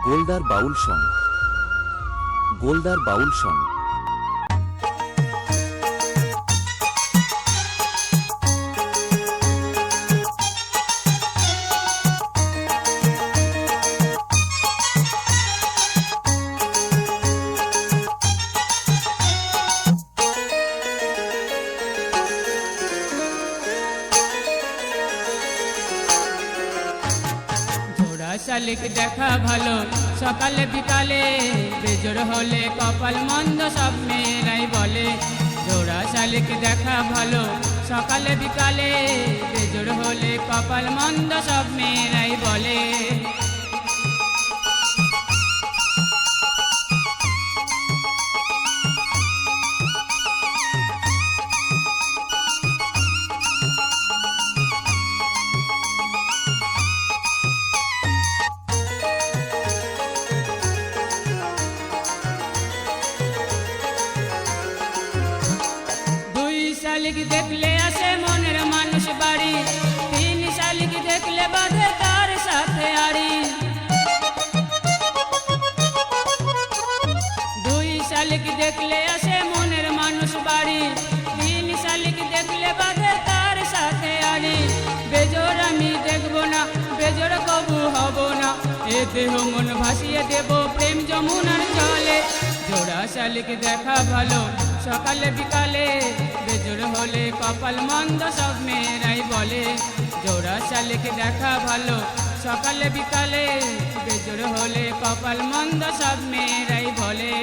গোলদার বাউল song. Goldar বাউল song. শালিক দেখা ভালো সকালে বিকালে, বেজোড় হলে কপাল মন্দ সব মেয়েরাই বলে। জোড়া শালিক দেখা ভালো সকালে বিকালে, বেজোড় হলে কপাল মন্দ সব মেয়েরাই বলে। শালিক দেখলে আসে মনের মানুষ বাড়ি, তিন শালিক দেখলে বাঁধে তার সাথে আড়ি। দুই শালিক দেখলে আসে মনের মানুষ বাড়ি, তিন শালিক দেখলে বাঁধে তার সাথে আড়ি। বেজোড় আমি দেখবো না, বেজোড় কবু হব না, এ দেহ মন ভাসিয়ে দেব প্রেম যমুনার জলে। জোড়া শালিক দেখা ভালো সকালে বিকালে, বেজোড় হলে কপাল মন্দ সব মেয়েরাই বলে। জোড়া শালিক দেখা ভালো সকালে বিকালে, বেজোড় হলে কপাল মন্দ সব মেয়েরাই বলে।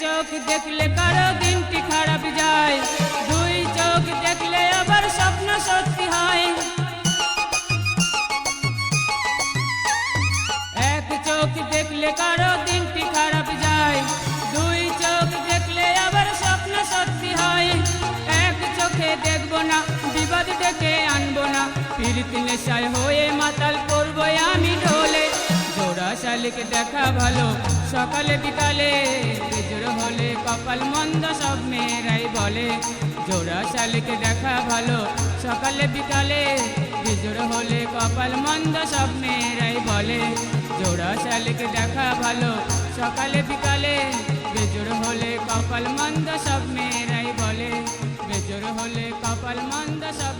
চোখ দেখলে কারো দিনটি খারাপ যায়, দুই চোখ দেখলে আবার স্বপ্ন সত্যি হয়। এক চোখ দেখলে কারো দিনটি খারাপ যায়, দুই চোখ দেখলে আবার স্বপ্ন সত্যি হয়। এক চোখে দেখবো না, বিপদ ডেকে আনবো না, পীড়িত নেশায় হয়ে মাতাল করবো আমি ঢোলে। জোড়া শালিক দেখা ভালো সকালে বিকালে, বেজোড় হলে কপাল মন্দ সব মেয়েরাই বলে। জোড়া শালিক দেখা ভালো সকালে বিকালে, বেজোড় হলে কপাল মন্দ সব মেয়েরাই বলে। জোড়া শালিক দেখা ভালো সকালে বিকালে, বেজোড় হলে কপাল মন্দ সব মেয়েরাই বলে। বেজোড় হলে কপাল মন্দ সব